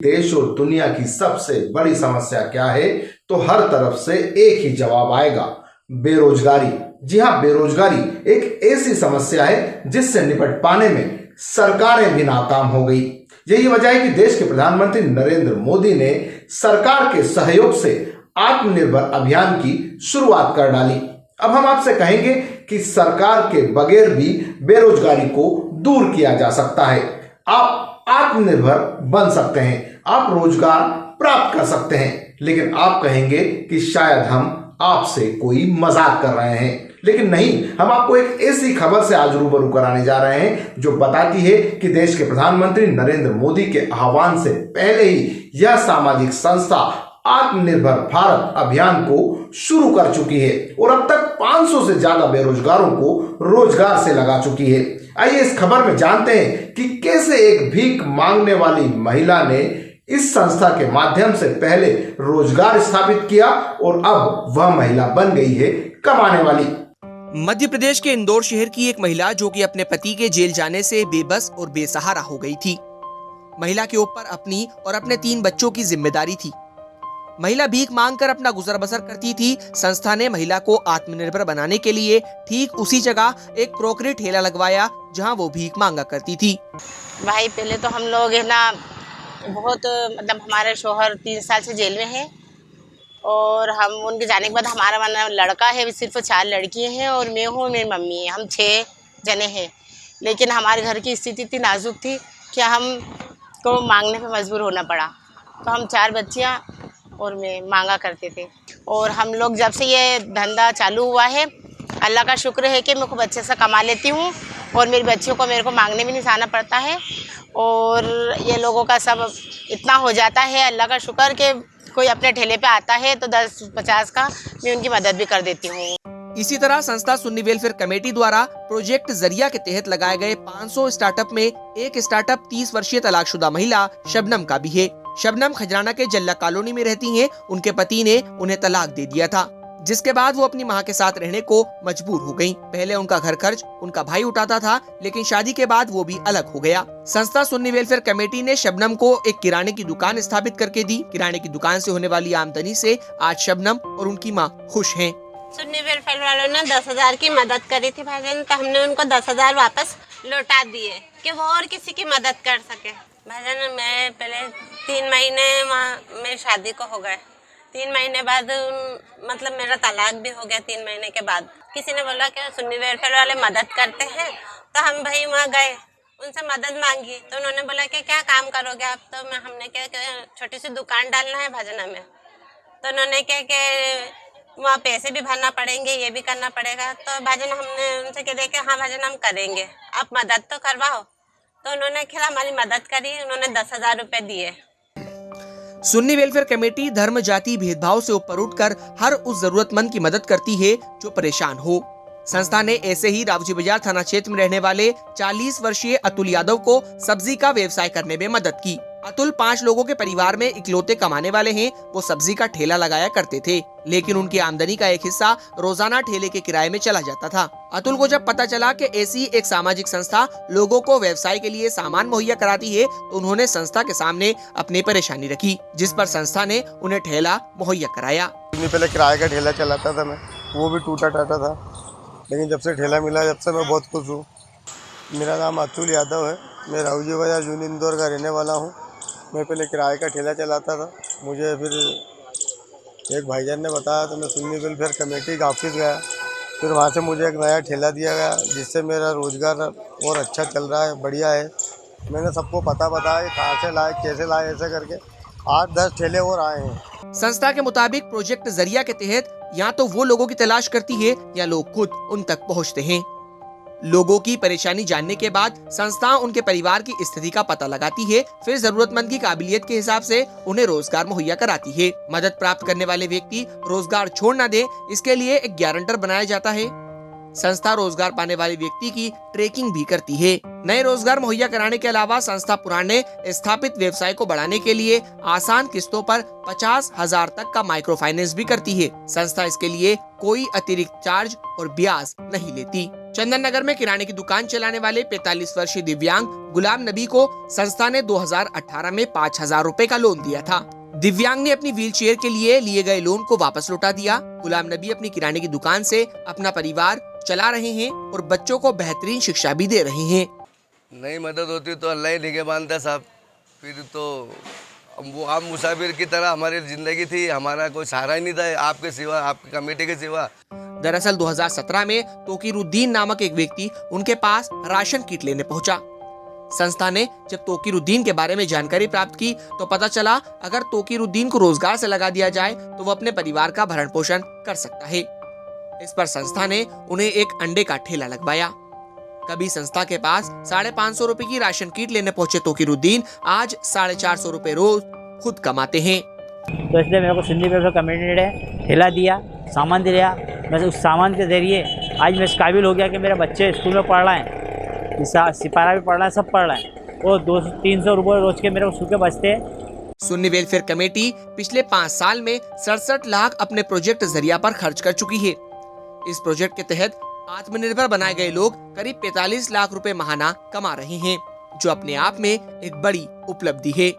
देश और दुनिया की सबसे बड़ी समस्या क्या है, तो हर तरफ से एक ही जवाब आएगा, बेरोजगारी। जी हाँ, बेरोजगारी एक ऐसी समस्या है जिससे निपट पाने में सरकारें भी नाकाम हो गई। यही वजह है कि देश के प्रधानमंत्री नरेंद्र मोदी ने सरकार के सहयोग से आत्मनिर्भर अभियान की शुरुआत कर डाली। अब हम आपसे कहेंगे कि सरकार के बगैर भी बेरोजगारी को दूर किया जा सकता है। आप आत्मनिर्भर बन सकते हैं, आप रोजगार प्राप्त कर सकते हैं। लेकिन आप कहेंगे कि शायद हम आपसे कोई मजाक कर रहे हैं, लेकिन नहीं, हम आपको एक ऐसी खबर से आज रूबरू कराने जा रहे हैं जो बताती है कि देश के प्रधानमंत्री नरेंद्र मोदी के आह्वान से पहले ही यह सामाजिक संस्था आत्मनिर्भर भारत अभियान को शुरू कर चुकी है और अब तक 500 से ज्यादा बेरोजगारों को रोजगार से लगा चुकी है। आइए इस खबर में जानते हैं कि कैसे एक भीख मांगने वाली महिला ने इस संस्था के माध्यम से पहले रोजगार स्थापित किया और अब वह महिला बन गई है कमाने वाली। मध्य प्रदेश के इंदौर शहर की एक महिला जो कि अपने पति के जेल जाने से बेबस और बेसहारा हो गई थी। महिला के ऊपर अपनी और अपने 3 बच्चों की जिम्मेदारी थी। महिला भीख मांगकर अपना गुजर बसर करती थी। संस्था ने महिला को आत्मनिर्भर बनाने के लिए ठीक उसी जगह एक क्रॉकरी ठेला लगवाया जहां वो भीख मांगा करती थी। भाई पहले तो हम लोग है ना बहुत हमारे शोहर 3 साल से जेल में है और हम उनके जाने के बाद हमारा लड़का है, सिर्फ 4 लड़कियां हैं और मैं हूँ, मेरी मम्मी है, हम 6 जने हैं। लेकिन हमारे घर की स्थिति इतनी नाजुक थी कि हम को मांगने पे मजबूर होना पड़ा। तो हम 4 बच्चियाँ और मैं मांगा करते थे। और हम लोग जब से ये धंधा चालू हुआ है, अल्लाह का शुक्र है कि मैं खूब अच्छे से कमा लेती हूँ और मेरी बच्चियों को मेरे को मांगने भी नहीं जाना पड़ता है और ये लोगों का सब इतना हो जाता है, अल्लाह का शुक्र कि कोई अपने ठेले पे आता है तो 10-50 का मैं उनकी मदद भी कर देती हूँ। इसी तरह संस्था सुन्नी वेलफेयर कमेटी द्वारा प्रोजेक्ट जरिया के तहत लगाए गए 500 स्टार्टअप में एक स्टार्टअप 30 वर्षीय तलाकशुदा महिला शबनम का भी है। शबनम खजराना के जल्ला कॉलोनी में रहती हैं। उनके पति ने उन्हें तलाक दे दिया था, जिसके बाद वो अपनी मां के साथ रहने को मजबूर हो गईं। पहले उनका घर खर्च उनका भाई उठाता था, लेकिन शादी के बाद वो भी अलग हो गया। संस्था सुन्नी वेलफेयर कमेटी ने शबनम को एक किराने की दुकान स्थापित करके दी। किराने की दुकान से होने वाली आमदनी से आज शबनम और उनकी मां खुश हैं। सुन्नी वेलफेयर वालों ने 10,000 की मदद करी थी भाईजान, तो हमने उनको 10,000 वापस लौटा दिए कि वो और किसी की मदद कर सके। भाईजान मैं पहले 3 महीने वहाँ मेरी शादी को हो गए, 3 महीने बाद मेरा तलाक भी हो गया। 3 महीने के बाद किसी ने बोला कि सुन्नी वेलफेयर वाले मदद करते हैं, तो हम भाई वहाँ गए, उनसे मदद मांगी तो उन्होंने बोला कि क्या काम करोगे आप? तो हमने क्या छोटी सी दुकान डालना है भाजना में। तो उन्होंने क्या कि वहाँ पैसे भी भरना पड़ेंगे, ये भी करना पड़ेगा। तो भाजन हमने उनसे कह दिया कि हाँ भाजन हम करेंगे, आप मदद तो करवाओ। तो उन्होंने खैर हमारी मदद करी, उन्होंने 10,000 रुपए दिए। सुन्नी वेलफेयर कमेटी धर्म जाति भेदभाव से ऊपर उठकर हर उस जरूरतमंद की मदद करती है जो परेशान हो। संस्था ने ऐसे ही रावजी बाजार थाना क्षेत्र में रहने वाले 40 वर्षीय अतुल यादव को सब्जी का व्यवसाय करने में मदद की। अतुल 5 लोगों के परिवार में इकलौते कमाने वाले हैं। वो सब्जी का ठेला लगाया करते थे, लेकिन उनकी आमदनी का एक हिस्सा रोजाना ठेले के किराए में चला जाता था। अतुल को जब पता चला कि ऐसी एक सामाजिक संस्था लोगों को व्यवसाय के लिए सामान मुहैया कराती है, तो उन्होंने संस्था के सामने अपनी परेशानी रखी, जिस पर संस्था ने उन्हें ठेला मुहैया कराया। पहले किराए का ठेला चलाता था मैं, वो भी टूटा टाटा था, लेकिन जब से ठेला मिला जब से मैं बहुत खुश हूँ। मेरा नाम अतुल यादव है, मैं रावजी बाजार जून इंदौर का रहने वाला हूँ। मैं पहले किराए का ठेला चलाता था, मुझे फिर एक भाईजान ने बताया तो मैं सुन्नी वेलफेयर कमेटी का ऑफिस गया, फिर वहाँ से मुझे एक नया ठेला दिया गया जिससे मेरा रोज़गार और अच्छा चल रहा है, बढ़िया है। मैंने सबको पता बताया कि कहाँ से लाए, कैसे लाए, ऐसे करके 8-10 ठेले और आए हैं। संस्था के मुताबिक प्रोजेक्ट जरिया के तहत या तो वो लोगों की तलाश करती है या लोग खुद उन तक पहुँचते हैं। लोगों की परेशानी जानने के बाद संस्था उनके परिवार की स्थिति का पता लगाती है, फिर जरूरतमंद की काबिलियत के हिसाब से उन्हें रोजगार मुहैया कराती है। मदद प्राप्त करने वाले व्यक्ति रोजगार छोड़ न दे, इसके लिए एक गारंटर बनाया जाता है। संस्था रोजगार पाने वाले व्यक्ति की ट्रैकिंग भी करती है। नए रोजगार मुहैया कराने के अलावा संस्था पुराने स्थापित व्यवसाय को बढ़ाने के लिए आसान किस्तों पर 50,000 तक का माइक्रो फाइनेंस भी करती है। संस्था इसके लिए कोई अतिरिक्त चार्ज और ब्याज नहीं लेती। चंदन नगर में किराने की दुकान चलाने वाले 45 वर्षीय दिव्यांग गुलाम नबी को संस्था ने 2018 में 5,000 रुपए का लोन दिया था। दिव्यांग ने अपनी व्हीलचेयर के लिए गए लोन को वापस लौटा दिया। गुलाम नबी अपनी किराने की दुकान से अपना परिवार चला रहे हैं और बच्चों को बेहतरीन शिक्षा भी दे रहे हैं। नई मदद होती तो अल्लाह ही निगहबान था साहब, फिर तो वो आम मुसाफिर की तरह हमारी जिंदगी थी, हमारा कोई सहारा ही नहीं था आपके सिवा, आपकी कमेटी के सिवा। दरअसल 2017 में तोकीरुद्दीन नामक एक व्यक्ति उनके पास राशन किट लेने पहुंचा। संस्था ने जब तोकीरुद्दीन के बारे में जानकारी प्राप्त की तो पता चला अगर तोकीरुद्दीन को रोजगार से लगा दिया जाए तो वो अपने परिवार का भरण पोषण कर सकता है। इस पर संस्था ने उन्हें एक अंडे का ठेला लगवाया। कभी संस्था के पास 550 रुपए की राशन किट लेने पहुंचे तोकीरुद्दीन आज 450 रुपए रोज खुद कमाते हैं। तो इसलिए मेरे को सुन्नी वेलफेयर कम्युनिटी ने ठेला दिया, सामान दिया। मैं उस सामान के जरिए आज मैं इस काबिल हो गया कि मेरे बच्चे स्कूल में पढ़ रहे हैं, सिपारा भी पढ़ रहे हैं, सब पढ़ रहे हैं और 200-300 रुपये रोज के मेरे को सूखे बचते हैं। सुन्नी वेलफेयर कमेटी पिछले 5 साल में 67 लाख अपने प्रोजेक्ट जरिया पर खर्च कर चुकी है। इस प्रोजेक्ट के तहत आत्मनिर्भर बनाए गए लोग करीब 45 लाख रुपए महाना कमा रहे हैं, जो अपने आप में एक बड़ी उपलब्धि है।